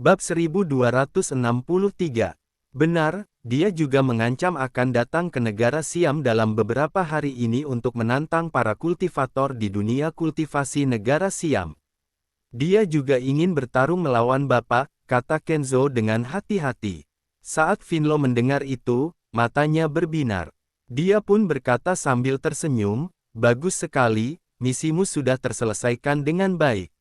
Bab 1263. Benar, dia juga mengancam akan datang ke negara Siam dalam beberapa hari ini untuk menantang para kultivator di dunia kultivasi negara Siam. Dia juga ingin bertarung melawan Bapak, kata Kenzo dengan hati-hati. Saat Finlo mendengar itu, matanya berbinar. Dia pun berkata sambil tersenyum, "Bagus sekali, misimu sudah terselesaikan dengan baik."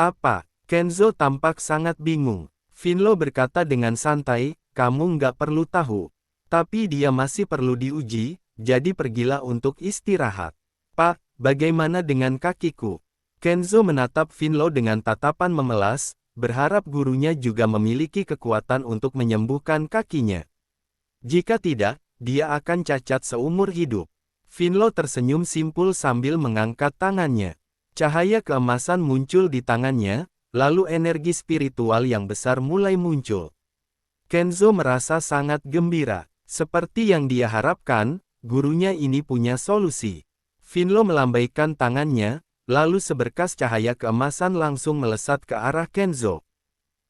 "Apa?" Kenzo tampak sangat bingung. Finlo berkata dengan santai, "Kamu nggak perlu tahu. Tapi dia masih perlu diuji, jadi pergilah untuk istirahat." "Pak, bagaimana dengan kakiku?" Kenzo menatap Finlo dengan tatapan memelas, berharap gurunya juga memiliki kekuatan untuk menyembuhkan kakinya. Jika tidak, dia akan cacat seumur hidup. Finlo tersenyum simpul sambil mengangkat tangannya. Cahaya keemasan muncul di tangannya, lalu energi spiritual yang besar mulai muncul. Kenzo merasa sangat gembira. Seperti yang dia harapkan, gurunya ini punya solusi. Finlo melambaikan tangannya, lalu seberkas cahaya keemasan langsung melesat ke arah Kenzo.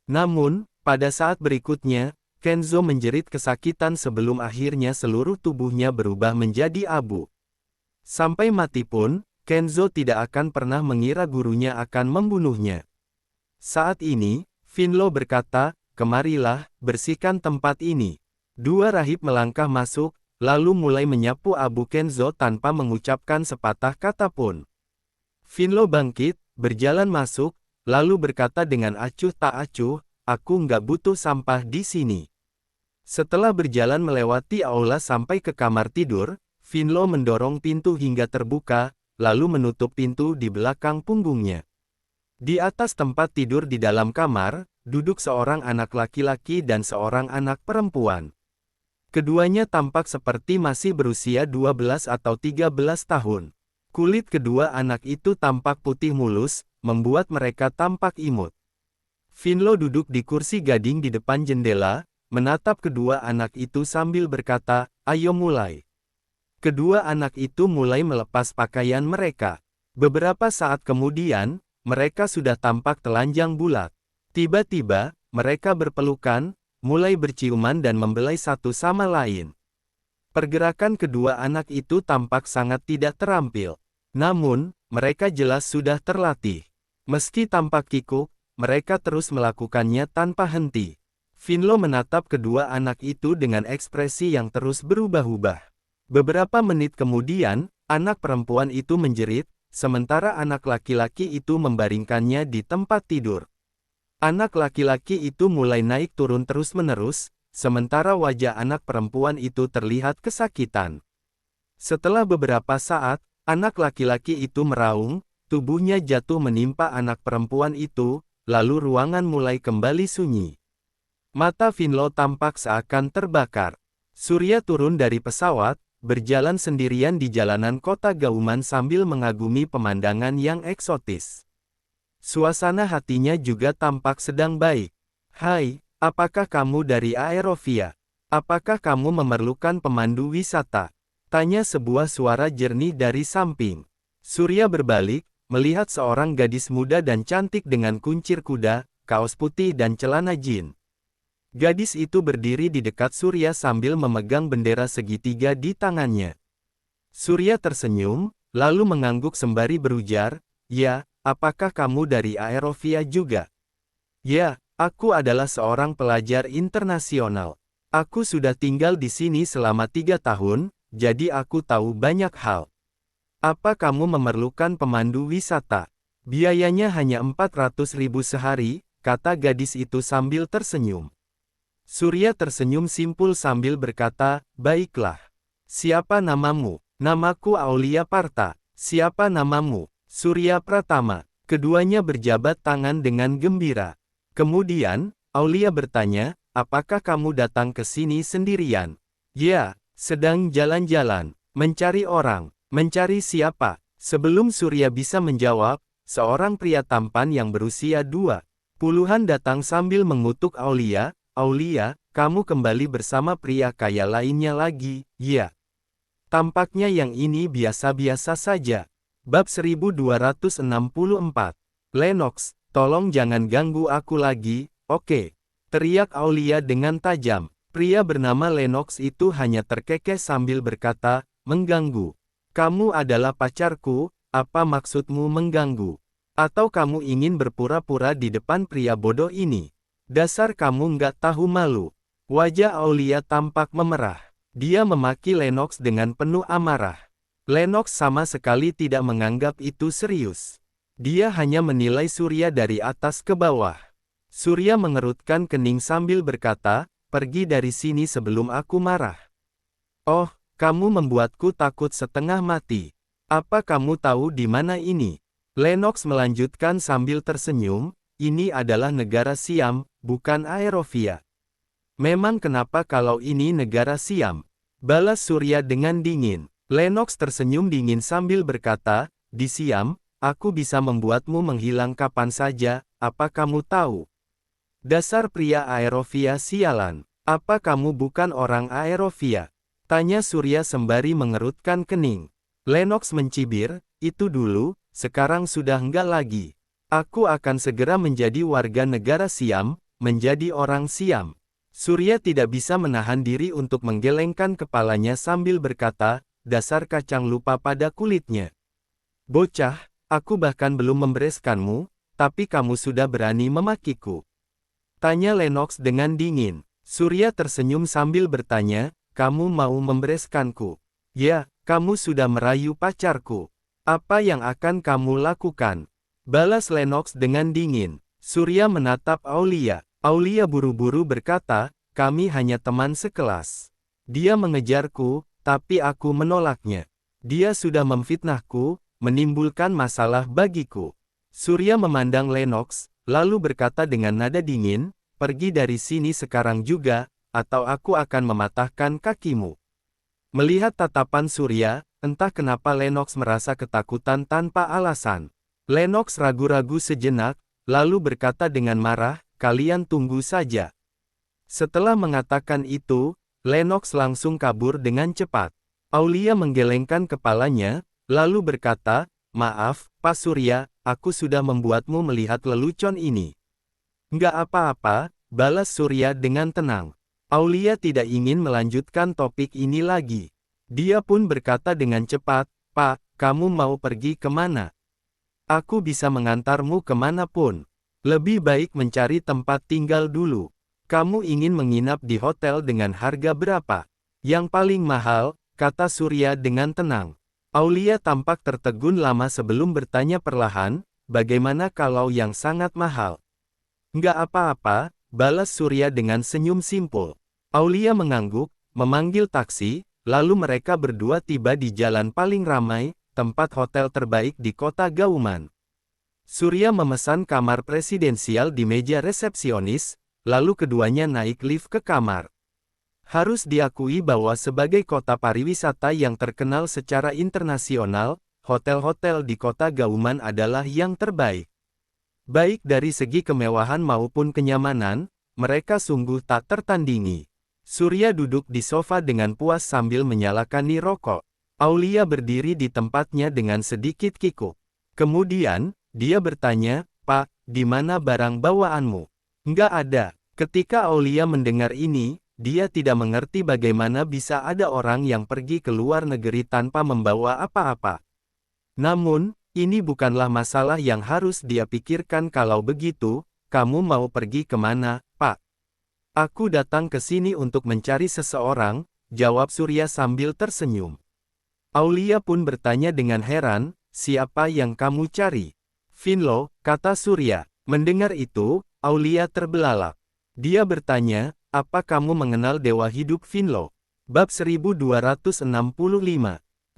Namun, pada saat berikutnya, Kenzo menjerit kesakitan sebelum akhirnya seluruh tubuhnya berubah menjadi abu. Sampai mati pun, Kenzo tidak akan pernah mengira gurunya akan membunuhnya. Saat ini, Finlo berkata, "Kemarilah, bersihkan tempat ini." Dua rahib melangkah masuk, lalu mulai menyapu abu Kenzo tanpa mengucapkan sepatah kata pun. Finlo bangkit, berjalan masuk, lalu berkata dengan acuh tak acuh, "Aku nggak butuh sampah di sini." Setelah berjalan melewati aula sampai ke kamar tidur, Finlo mendorong pintu hingga terbuka, lalu menutup pintu di belakang punggungnya. Di atas tempat tidur di dalam kamar, duduk seorang anak laki-laki dan seorang anak perempuan. Keduanya tampak seperti masih berusia 12 atau 13 tahun. Kulit kedua anak itu tampak putih mulus, membuat mereka tampak imut. Finlo duduk di kursi gading di depan jendela, menatap kedua anak itu sambil berkata, "Ayo mulai." Kedua anak itu mulai melepas pakaian mereka. Beberapa saat kemudian, mereka sudah tampak telanjang bulat. Tiba-tiba, mereka berpelukan, mulai berciuman dan membelai satu sama lain. Pergerakan kedua anak itu tampak sangat tidak terampil. Namun, mereka jelas sudah terlatih. Meski tampak kikuk, mereka terus melakukannya tanpa henti. Finlo menatap kedua anak itu dengan ekspresi yang terus berubah-ubah. Beberapa menit kemudian, anak perempuan itu menjerit, sementara anak laki-laki itu membaringkannya di tempat tidur. Anak laki-laki itu mulai naik turun terus-menerus, sementara wajah anak perempuan itu terlihat kesakitan. Setelah beberapa saat, anak laki-laki itu meraung, tubuhnya jatuh menimpa anak perempuan itu, lalu ruangan mulai kembali sunyi. Mata Finlo tampak seakan terbakar. Surya turun dari pesawat, berjalan sendirian di jalanan kota Gauman sambil mengagumi pemandangan yang eksotis. Suasana hatinya juga tampak sedang baik. "Hai, apakah kamu dari Aerovia? Apakah kamu memerlukan pemandu wisata?" tanya sebuah suara jernih dari samping. Surya berbalik, melihat seorang gadis muda dan cantik dengan kuncir kuda, kaos putih dan celana jin. Gadis itu berdiri di dekat Surya sambil memegang bendera segitiga di tangannya. Surya tersenyum, lalu mengangguk sembari berujar, "Ya, apakah kamu dari Aerovia juga?" "Ya, aku adalah seorang pelajar internasional. Aku sudah tinggal di sini selama 3 tahun, jadi aku tahu banyak hal." "Apa kamu memerlukan pemandu wisata? Biayanya hanya 400.000 sehari," kata gadis itu sambil tersenyum. Surya tersenyum simpul sambil berkata, "Baiklah. Siapa namamu?" "Namaku Aulia Parta." "Siapa namamu?" "Surya Pratama." Keduanya berjabat tangan dengan gembira. Kemudian, Aulia bertanya, "Apakah kamu datang ke sini sendirian?" "Ya, sedang jalan-jalan. Mencari orang." "Mencari siapa?" Sebelum Surya bisa menjawab, seorang pria tampan yang berusia 20-an datang sambil mengutuk Aulia, "Aulia, kamu kembali bersama pria kaya lainnya lagi." "Ya." Tampaknya yang ini biasa-biasa saja. Bab 1264. "Lennox, tolong jangan ganggu aku lagi, Oke, teriak Aulia dengan tajam. Pria bernama Lennox itu hanya terkekeh sambil berkata, mengganggu. Kamu adalah pacarku, apa maksudmu mengganggu? Atau kamu ingin berpura-pura di depan pria bodoh ini? Dasar kamu nggak tahu malu. Wajah Aulia tampak memerah. Dia memaki Lennox dengan penuh amarah. Lennox sama sekali tidak menganggap itu serius. Dia hanya menilai Surya dari atas ke bawah. Surya mengerutkan kening sambil berkata, pergi dari sini sebelum aku marah. Oh, kamu membuatku takut setengah mati. Apa kamu tahu di mana ini? Lennox melanjutkan sambil tersenyum, ini adalah negara Siam, bukan Aerovia. Memang kenapa kalau ini negara Siam? Balas Surya dengan dingin. Lennox tersenyum dingin sambil berkata, di Siam, aku bisa membuatmu menghilang kapan saja, apa kamu tahu? Dasar pria Aerovia sialan. Apa kamu bukan orang Aerovia? Tanya Surya sembari mengerutkan kening. Lennox mencibir, itu dulu, sekarang sudah enggak lagi. Aku akan segera menjadi warga negara Siam, menjadi orang Siam. Surya tidak bisa menahan diri untuk menggelengkan kepalanya sambil berkata, dasar kacang lupa pada kulitnya. Bocah, aku bahkan belum membereskanmu, tapi kamu sudah berani memakiku. Tanya Lennox dengan dingin. Surya tersenyum sambil bertanya, kamu mau membereskanku? Ya, kamu sudah merayu pacarku. Apa yang akan kamu lakukan? Balas Lennox dengan dingin. Surya menatap Aulia. Aulia buru-buru berkata, kami hanya teman sekelas. Dia mengejarku, tapi aku menolaknya. Dia sudah memfitnahku, menimbulkan masalah bagiku. Surya memandang Lennox, lalu berkata dengan nada dingin, pergi dari sini sekarang juga, atau aku akan mematahkan kakimu. Melihat tatapan Surya, entah kenapa Lennox merasa ketakutan tanpa alasan. Lennox ragu-ragu sejenak, lalu berkata dengan marah, kalian tunggu saja. Setelah mengatakan itu, Lennox langsung kabur dengan cepat. Aulia menggelengkan kepalanya, lalu berkata, maaf, Pak Surya, aku sudah membuatmu melihat lelucon ini. Nggak apa-apa, balas Surya dengan tenang. Aulia tidak ingin melanjutkan topik ini lagi. Dia pun berkata dengan cepat, Pak, kamu mau pergi kemana? Aku bisa mengantarmu kemanapun. Lebih baik mencari tempat tinggal dulu. Kamu ingin menginap di hotel dengan harga berapa? Yang paling mahal, kata Surya dengan tenang. Aulia tampak tertegun lama sebelum bertanya perlahan, bagaimana kalau yang sangat mahal? Nggak apa-apa, balas Surya dengan senyum simpul. Aulia mengangguk, memanggil taksi, lalu mereka berdua tiba di jalan paling ramai, tempat hotel terbaik di kota Gauman. Surya memesan kamar presidensial di meja resepsionis, lalu keduanya naik lift ke kamar. Harus diakui bahwa sebagai kota pariwisata yang terkenal secara internasional, hotel-hotel di kota Gauman adalah yang terbaik. Baik dari segi kemewahan maupun kenyamanan, mereka sungguh tak tertandingi. Surya duduk di sofa dengan puas sambil menyalakan rokok. Aulia berdiri di tempatnya dengan sedikit kikuk. Kemudian, dia bertanya, Pak, di mana barang bawaanmu? Nggak ada. Ketika Aulia mendengar ini, dia tidak mengerti bagaimana bisa ada orang yang pergi ke luar negeri tanpa membawa apa-apa. Namun, ini bukanlah masalah yang harus dia pikirkan. Kalau begitu, kamu mau pergi kemana, Pak? Aku datang ke sini untuk mencari seseorang, jawab Surya sambil tersenyum. Aulia pun bertanya dengan heran, siapa yang kamu cari? Finlo, kata Surya. Mendengar itu, Aulia terbelalak. Dia bertanya, apa kamu mengenal dewa hidup Finlo? Bab 1265.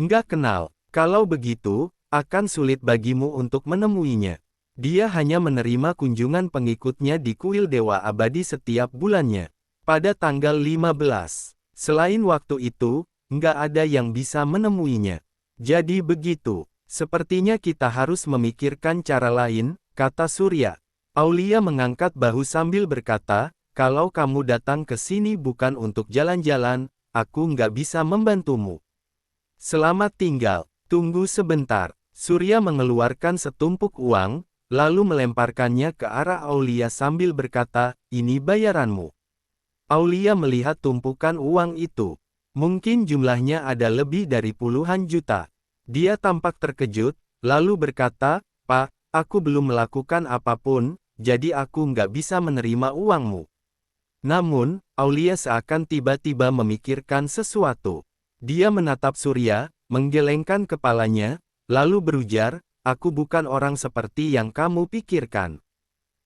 Enggak kenal. Kalau begitu, akan sulit bagimu untuk menemuinya. Dia hanya menerima kunjungan pengikutnya di kuil dewa abadi setiap bulannya. Pada tanggal 15. Selain waktu itu, enggak ada yang bisa menemuinya. Jadi begitu. Sepertinya kita harus memikirkan cara lain, kata Surya. Aulia mengangkat bahu sambil berkata, kalau kamu datang ke sini bukan untuk jalan-jalan, aku nggak bisa membantumu. Selamat tinggal, tunggu sebentar. Surya mengeluarkan setumpuk uang, lalu melemparkannya ke arah Aulia sambil berkata, "Ini bayaranmu." Aulia melihat tumpukan uang itu. Mungkin jumlahnya ada lebih dari puluhan juta. Dia tampak terkejut, lalu berkata, "Pak, aku belum melakukan apapun, jadi aku nggak bisa menerima uangmu." Namun, Aulia seakan tiba-tiba memikirkan sesuatu. Dia menatap Surya, menggelengkan kepalanya, lalu berujar, "Aku bukan orang seperti yang kamu pikirkan.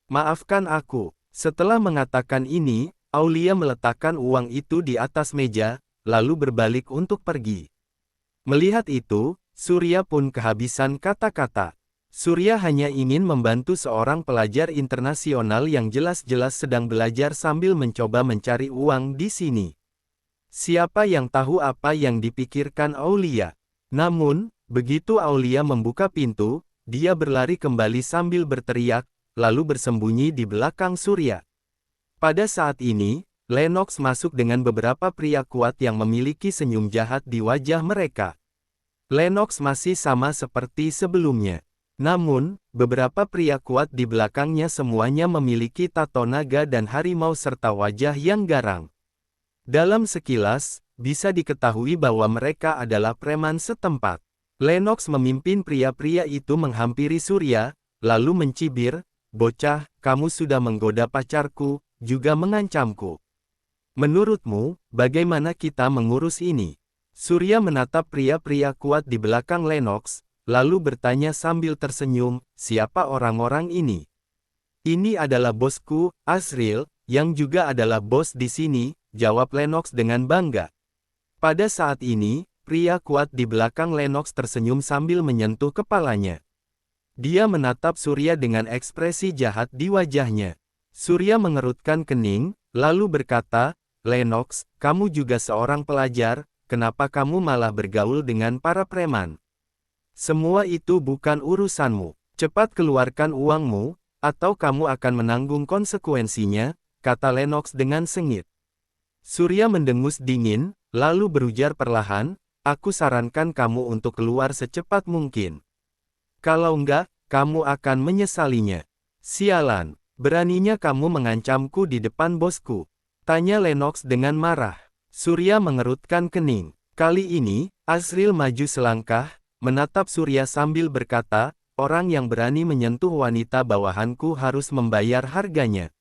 Maafkan aku." Setelah mengatakan ini, Aulia meletakkan uang itu di atas meja, lalu berbalik untuk pergi. Melihat itu, Surya pun kehabisan kata-kata. Surya hanya ingin membantu seorang pelajar internasional yang jelas-jelas sedang belajar sambil mencoba mencari uang di sini. Siapa yang tahu apa yang dipikirkan Aulia? Namun, begitu Aulia membuka pintu, dia berlari kembali sambil berteriak, lalu bersembunyi di belakang Surya. Pada saat ini, Lennox masuk dengan beberapa pria kuat yang memiliki senyum jahat di wajah mereka. Lennox masih sama seperti sebelumnya. Namun, beberapa pria kuat di belakangnya semuanya memiliki tato naga dan harimau serta wajah yang garang. Dalam sekilas, bisa diketahui bahwa mereka adalah preman setempat. Lennox memimpin pria-pria itu menghampiri Surya, lalu mencibir, "Bocah, kamu sudah menggoda pacarku, juga mengancamku. Menurutmu, bagaimana kita mengurus ini?" Surya menatap pria-pria kuat di belakang Lennox, lalu bertanya sambil tersenyum, "Siapa orang-orang ini?" "Ini adalah bosku, Azriel, yang juga adalah bos di sini," jawab Lennox dengan bangga. Pada saat ini, pria kuat di belakang Lennox tersenyum sambil menyentuh kepalanya. Dia menatap Surya dengan ekspresi jahat di wajahnya. Surya mengerutkan kening, lalu berkata, "Lennox, kamu juga seorang pelajar, kenapa kamu malah bergaul dengan para preman? Semua itu bukan urusanmu. Cepat keluarkan uangmu, atau kamu akan menanggung konsekuensinya," kata Lennox dengan sengit. Surya mendengus dingin, lalu berujar perlahan, "Aku sarankan kamu untuk keluar secepat mungkin. Kalau enggak, kamu akan menyesalinya." "Sialan, beraninya kamu mengancamku di depan bosku?" tanya Lennox dengan marah. Surya mengerutkan kening. Kali ini, Azriel maju selangkah, menatap Surya sambil berkata, "Orang yang berani menyentuh wanita bawahanku harus membayar harganya.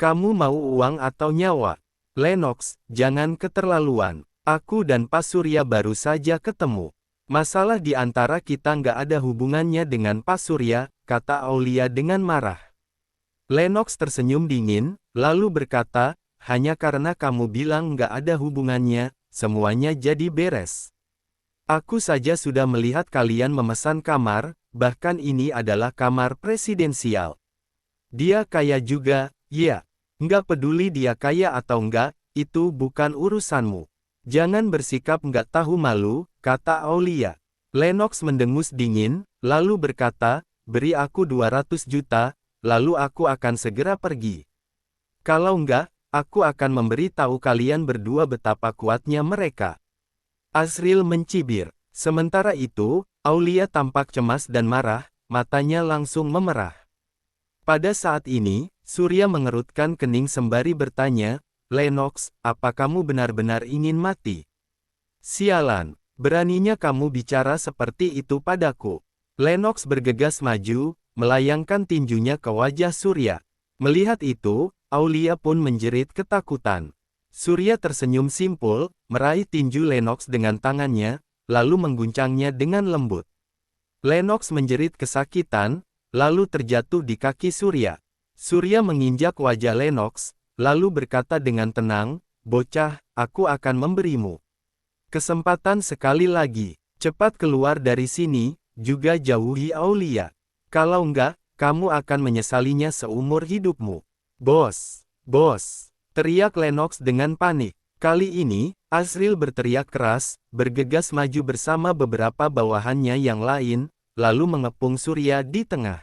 Kamu mau uang atau nyawa?" "Lennox, jangan keterlaluan. Aku dan Pak Surya baru saja ketemu. Masalah di antara kita nggak ada hubungannya dengan Pak Surya," kata Aulia dengan marah. Lennox tersenyum dingin, lalu berkata, "Hanya karena kamu bilang nggak ada hubungannya, semuanya jadi beres. Aku saja sudah melihat kalian memesan kamar, bahkan ini adalah kamar presidensial. Dia kaya juga, ya. Nggak peduli dia kaya atau enggak, itu bukan urusanmu. Jangan bersikap nggak tahu malu," kata Aulia. Lennox mendengus dingin, lalu berkata, "Beri aku 200 juta, lalu aku akan segera pergi. Kalau enggak, aku akan memberi tahu kalian berdua betapa kuatnya mereka." Azriel mencibir. Sementara itu, Aulia tampak cemas dan marah, matanya langsung memerah. Pada saat ini, Surya mengerutkan kening sembari bertanya, "Lennox, apa kamu benar-benar ingin mati? Sialan, beraninya kamu bicara seperti itu padaku." Lennox bergegas maju, melayangkan tinjunya ke wajah Surya. Melihat itu, Aulia pun menjerit ketakutan. Surya tersenyum simpul, meraih tinju Lennox dengan tangannya, lalu mengguncangnya dengan lembut. Lennox menjerit kesakitan, lalu terjatuh di kaki Surya. Surya menginjak wajah Lennox, lalu berkata dengan tenang, "Bocah, aku akan memberimu kesempatan sekali lagi. Cepat keluar dari sini, juga jauhi Aulia. Kalau enggak, kamu akan menyesalinya seumur hidupmu." "Bos! Bos!" teriak Lennox dengan panik. Kali ini, Azriel berteriak keras, bergegas maju bersama beberapa bawahannya yang lain, lalu mengepung Surya di tengah.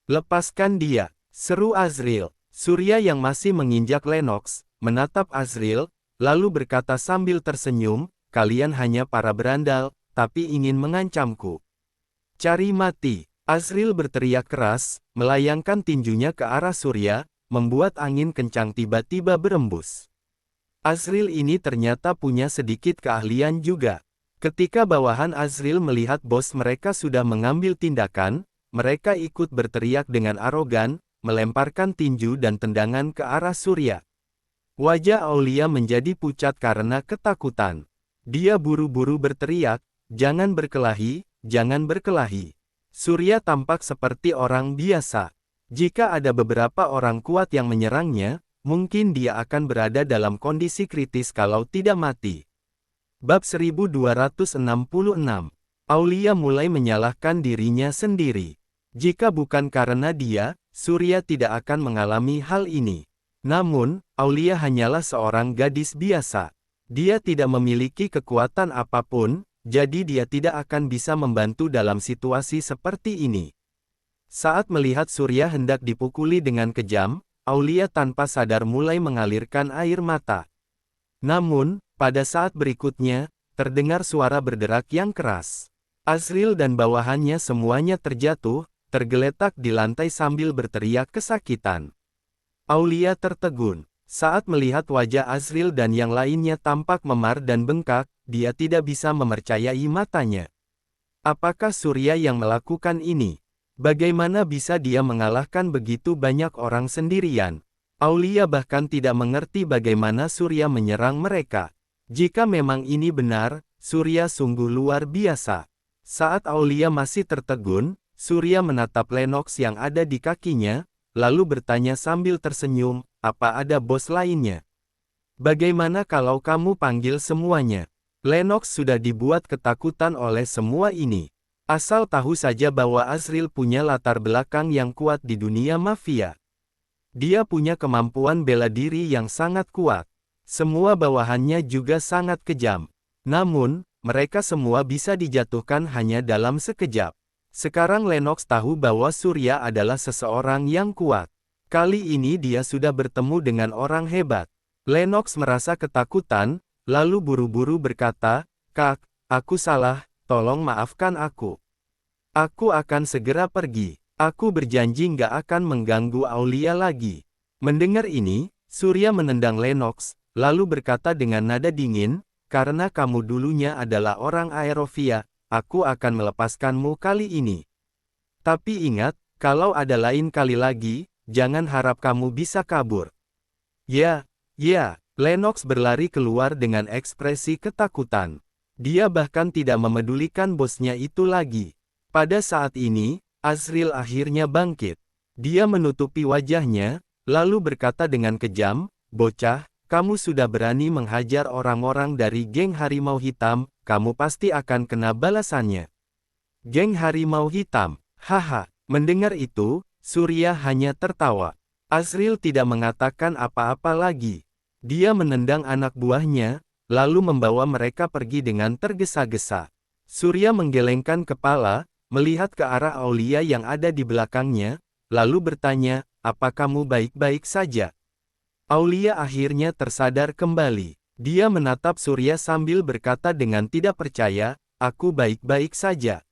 "Lepaskan dia!" seru Azriel. Surya yang masih menginjak Lennox, menatap Azriel, lalu berkata sambil tersenyum, "Kalian hanya para berandal, tapi ingin mengancamku. Cari mati." Azril berteriak keras, melayangkan tinjunya ke arah Surya, membuat angin kencang tiba-tiba berembus. Azril ini ternyata punya sedikit keahlian juga. Ketika bawahan Azril melihat bos mereka sudah mengambil tindakan, mereka ikut berteriak dengan arogan, melemparkan tinju dan tendangan ke arah Surya. Wajah Aulia menjadi pucat karena ketakutan. Dia buru-buru berteriak, "Jangan berkelahi, jangan berkelahi." Surya tampak seperti orang biasa. Jika ada beberapa orang kuat yang menyerangnya, mungkin dia akan berada dalam kondisi kritis kalau tidak mati. Bab 1266. Aulia mulai menyalahkan dirinya sendiri. Jika bukan karena dia, Surya tidak akan mengalami hal ini. Namun, Aulia hanyalah seorang gadis biasa. Dia tidak memiliki kekuatan apapun, jadi dia tidak akan bisa membantu dalam situasi seperti ini. Saat melihat Surya hendak dipukuli dengan kejam, Aulia tanpa sadar mulai mengalirkan air mata. Namun, pada saat berikutnya, terdengar suara berderak yang keras. Azril dan bawahannya semuanya terjatuh, tergeletak di lantai sambil berteriak kesakitan. Aulia tertegun. Saat melihat wajah Azril dan yang lainnya tampak memar dan bengkak, dia tidak bisa mempercayai matanya. Apakah Surya yang melakukan ini? Bagaimana bisa dia mengalahkan begitu banyak orang sendirian? Aulia bahkan tidak mengerti bagaimana Surya menyerang mereka. Jika memang ini benar, Surya sungguh luar biasa. Saat Aulia masih tertegun, Surya menatap Lennox yang ada di kakinya, lalu bertanya sambil tersenyum, "Apa ada bos lainnya? Bagaimana kalau kamu panggil semuanya?" Lennox sudah dibuat ketakutan oleh semua ini. Asal tahu saja bahwa Azril punya latar belakang yang kuat di dunia mafia. Dia punya kemampuan bela diri yang sangat kuat. Semua bawahannya juga sangat kejam. Namun, mereka semua bisa dijatuhkan hanya dalam sekejap. Sekarang Lennox tahu bahwa Surya adalah seseorang yang kuat. Kali ini dia sudah bertemu dengan orang hebat. Lennox merasa ketakutan, lalu buru-buru berkata, "Kak, aku salah, tolong maafkan aku. Aku akan segera pergi. Aku berjanji nggak akan mengganggu Aulia lagi." Mendengar ini, Surya menendang Lennox, lalu berkata dengan nada dingin, "Karena kamu dulunya adalah orang Aerovia, aku akan melepaskanmu kali ini. Tapi ingat, kalau ada lain kali lagi, jangan harap kamu bisa kabur." "Ya, ya." Lennox berlari keluar dengan ekspresi ketakutan. Dia bahkan tidak memedulikan bosnya itu lagi. Pada saat ini, Azril akhirnya bangkit. Dia menutupi wajahnya, lalu berkata dengan kejam, "Bocah, kamu sudah berani menghajar orang-orang dari geng Harimau Hitam, kamu pasti akan kena balasannya." "Geng Harimau Hitam?" Haha. Mendengar itu, Surya hanya tertawa. Azril tidak mengatakan apa-apa lagi. Dia menendang anak buahnya, lalu membawa mereka pergi dengan tergesa-gesa. Surya menggelengkan kepala, melihat ke arah Aulia yang ada di belakangnya, lalu bertanya, "Apa kamu baik-baik saja?" Aulia akhirnya tersadar kembali. Dia menatap Surya sambil berkata dengan tidak percaya, "Aku baik-baik saja.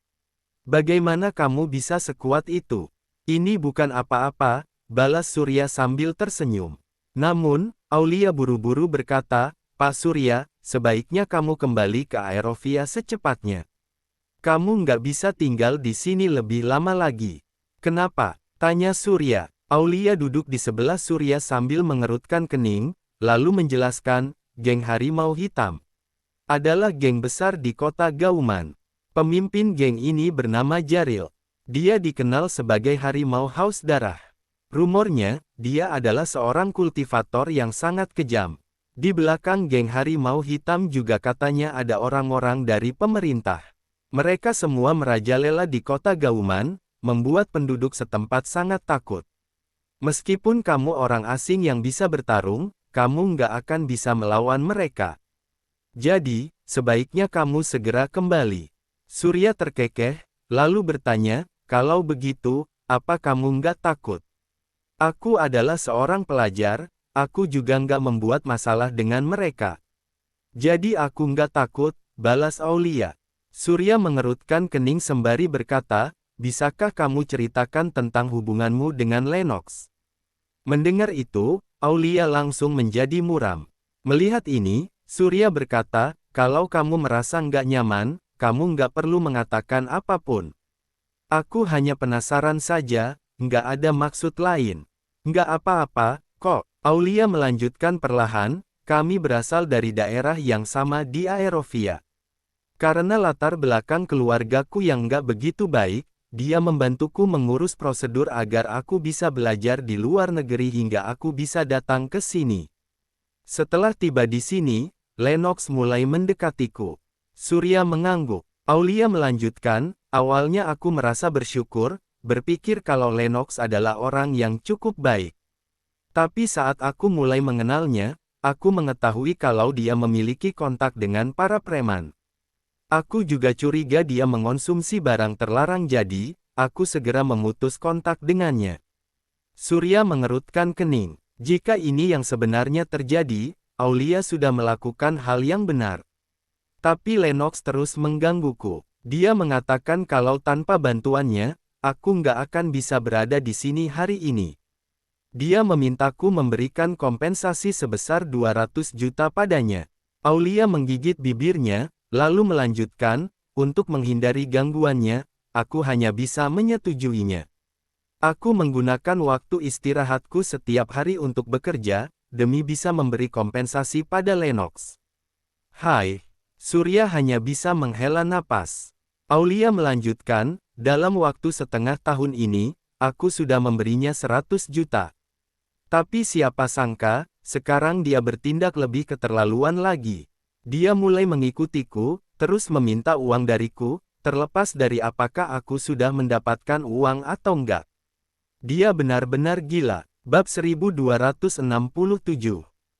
Bagaimana kamu bisa sekuat itu?" "Ini bukan apa-apa," balas Surya sambil tersenyum. Namun, Aulia buru-buru berkata, "Pak Surya, sebaiknya kamu kembali ke Aerovia secepatnya. Kamu nggak bisa tinggal di sini lebih lama lagi." "Kenapa?" tanya Surya. Aulia duduk di sebelah Surya sambil mengerutkan kening, lalu menjelaskan, "Geng Harimau Hitam adalah geng besar di kota Gauman. Pemimpin geng ini bernama Jaril. Dia dikenal sebagai Harimau Haus Darah. Rumornya, dia adalah seorang kultivator yang sangat kejam. Di belakang geng Harimau Hitam juga katanya ada orang-orang dari pemerintah. Mereka semua merajalela di kota Gauman, membuat penduduk setempat sangat takut. Meskipun kamu orang asing yang bisa bertarung, kamu nggak akan bisa melawan mereka. Jadi, sebaiknya kamu segera kembali." Surya terkekeh, lalu bertanya, "Kalau begitu, apa kamu nggak takut? Aku adalah seorang pelajar, aku juga nggak membuat masalah dengan mereka. Jadi aku nggak takut," balas Aulia. Surya mengerutkan kening sembari berkata, bisakah kamu ceritakan tentang hubunganmu dengan Lennox? Mendengar itu, Aulia langsung menjadi muram. Melihat ini, Surya berkata, kalau kamu merasa nggak nyaman, kamu nggak perlu mengatakan apapun. Aku hanya penasaran saja, nggak ada maksud lain. Nggak apa-apa, kok. Aulia melanjutkan perlahan, kami berasal dari daerah yang sama di Aerovia. Karena latar belakang keluargaku yang nggak begitu baik, dia membantuku mengurus prosedur agar aku bisa belajar di luar negeri hingga aku bisa datang ke sini. Setelah tiba di sini, Lennox mulai mendekatiku. Surya mengangguk. Aulia melanjutkan, awalnya aku merasa bersyukur, berpikir kalau Lennox adalah orang yang cukup baik. Tapi saat aku mulai mengenalnya, aku mengetahui kalau dia memiliki kontak dengan para preman. Aku juga curiga dia mengonsumsi barang terlarang jadi, aku segera memutus kontak dengannya. Surya mengerutkan kening. Jika ini yang sebenarnya terjadi, Aulia sudah melakukan hal yang benar. Tapi Lennox terus menggangguku. Dia mengatakan kalau tanpa bantuannya, aku nggak akan bisa berada di sini hari ini. Dia memintaku memberikan kompensasi sebesar 200 juta padanya. Aulia menggigit bibirnya, lalu melanjutkan, untuk menghindari gangguannya, aku hanya bisa menyetujuinya. Aku menggunakan waktu istirahatku setiap hari untuk bekerja, demi bisa memberi kompensasi pada Lennox. Hai, Surya hanya bisa menghela napas. Aulia melanjutkan, dalam waktu setengah tahun ini, aku sudah memberinya 100 juta. Tapi siapa sangka, sekarang dia bertindak lebih keterlaluan lagi. Dia mulai mengikutiku, terus meminta uang dariku, terlepas dari apakah aku sudah mendapatkan uang atau enggak. Dia benar-benar gila. Bab 1267.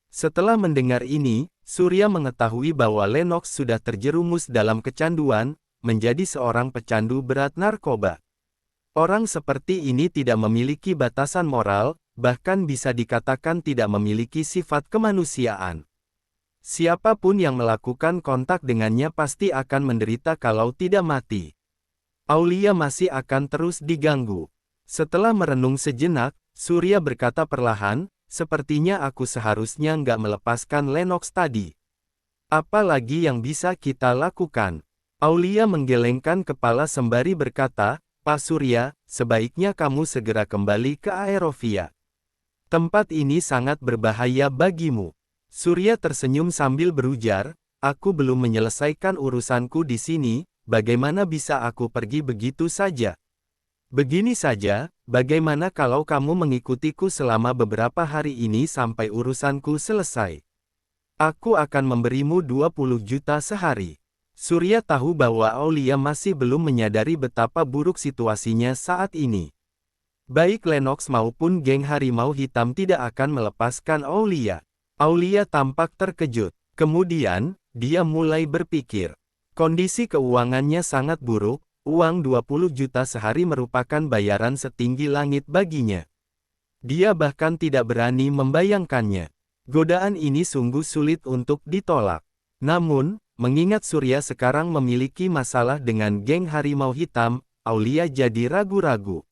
Setelah mendengar ini, Surya mengetahui bahwa Lennox sudah terjerumus dalam kecanduan, menjadi seorang pecandu berat narkoba. Orang seperti ini tidak memiliki batasan moral, bahkan bisa dikatakan tidak memiliki sifat kemanusiaan. Siapapun yang melakukan kontak dengannya pasti akan menderita kalau tidak mati. Aulia masih akan terus diganggu. Setelah merenung sejenak, Surya berkata perlahan, sepertinya aku seharusnya nggak melepaskan Lennox tadi. Apalagi yang bisa kita lakukan? Aulia menggelengkan kepala sembari berkata, Pak Surya, sebaiknya kamu segera kembali ke Aerovia. Tempat ini sangat berbahaya bagimu. Surya tersenyum sambil berujar, aku belum menyelesaikan urusanku di sini, bagaimana bisa aku pergi begitu saja? Begini saja, bagaimana kalau kamu mengikutiku selama beberapa hari ini sampai urusanku selesai? Aku akan memberimu 20 juta sehari. Surya tahu bahwa Aulia masih belum menyadari betapa buruk situasinya saat ini. Baik Lennox maupun geng Harimau Hitam tidak akan melepaskan Aulia. Aulia tampak terkejut. Kemudian, dia mulai berpikir. Kondisi keuangannya sangat buruk, uang 20 juta sehari merupakan bayaran setinggi langit baginya. Dia bahkan tidak berani membayangkannya. Godaan ini sungguh sulit untuk ditolak. Namun, mengingat Surya sekarang memiliki masalah dengan geng Harimau Hitam, Aulia jadi ragu-ragu.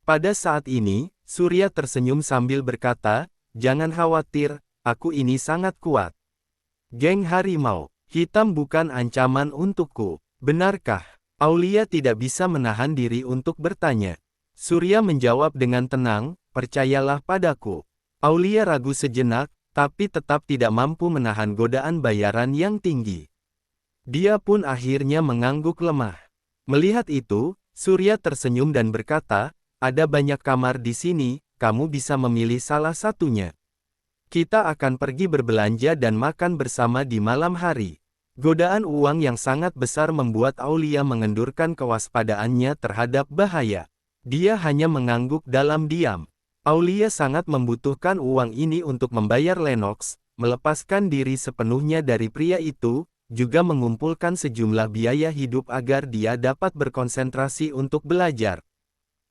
Pada saat ini, Surya tersenyum sambil berkata, jangan khawatir, aku ini sangat kuat. Geng Harimau Hitam bukan ancaman untukku, benarkah? Aulia tidak bisa menahan diri untuk bertanya. Surya menjawab dengan tenang, percayalah padaku. Aulia ragu sejenak, tapi tetap tidak mampu menahan godaan bayaran yang tinggi. Dia pun akhirnya mengangguk lemah. Melihat itu, Surya tersenyum dan berkata, ada banyak kamar di sini, kamu bisa memilih salah satunya. Kita akan pergi berbelanja dan makan bersama di malam hari. Godaan uang yang sangat besar membuat Aulia mengendurkan kewaspadaannya terhadap bahaya. Dia hanya mengangguk dalam diam. Aulia sangat membutuhkan uang ini untuk membayar Lennox, melepaskan diri sepenuhnya dari pria itu, juga mengumpulkan sejumlah biaya hidup agar dia dapat berkonsentrasi untuk belajar.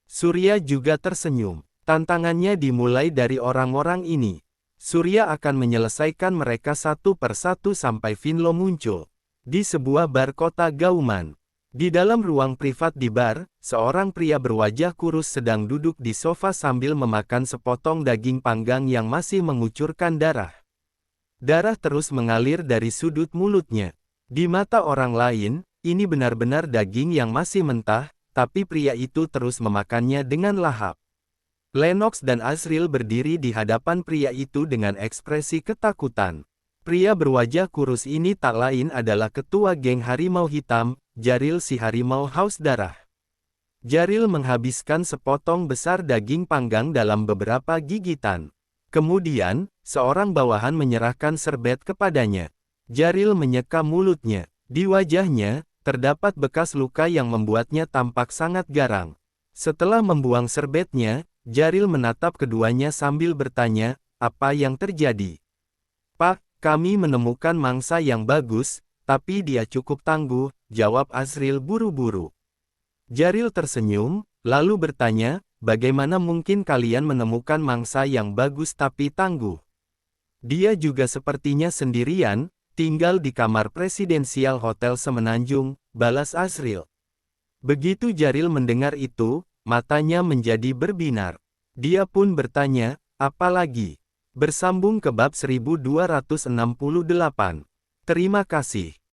Surya juga tersenyum. Tantangannya dimulai dari orang-orang ini. Surya akan menyelesaikan mereka satu per satu sampai Finlo muncul. Di sebuah bar kota Gauman. Di dalam ruang privat di bar, seorang pria berwajah kurus sedang duduk di sofa sambil memakan sepotong daging panggang yang masih mengucurkan darah. Darah terus mengalir dari sudut mulutnya. Di mata orang lain, ini benar-benar daging yang masih mentah, tapi pria itu terus memakannya dengan lahap. Lennox dan Azriel berdiri di hadapan pria itu dengan ekspresi ketakutan. Pria berwajah kurus ini tak lain adalah ketua geng Harimau Hitam, Jaril si harimau haus darah. Jaril menghabiskan sepotong besar daging panggang dalam beberapa gigitan. Kemudian, seorang bawahan menyerahkan serbet kepadanya. Jaril menyeka mulutnya. Di wajahnya, terdapat bekas luka yang membuatnya tampak sangat garang. Setelah membuang serbetnya, Jaril menatap keduanya sambil bertanya, "Apa yang terjadi?" "Pak, kami menemukan mangsa yang bagus, tapi dia cukup tangguh," jawab Azriel buru-buru. Jaril tersenyum, lalu bertanya, "Bagaimana mungkin kalian menemukan mangsa yang bagus tapi tangguh?" "Dia juga sepertinya sendirian, tinggal di kamar presidensial Hotel Semenanjung," balas Azriel. Begitu Jaril mendengar itu, matanya menjadi berbinar. Dia pun bertanya, "Apa lagi?" Bersambung ke bab 1268. Terima kasih.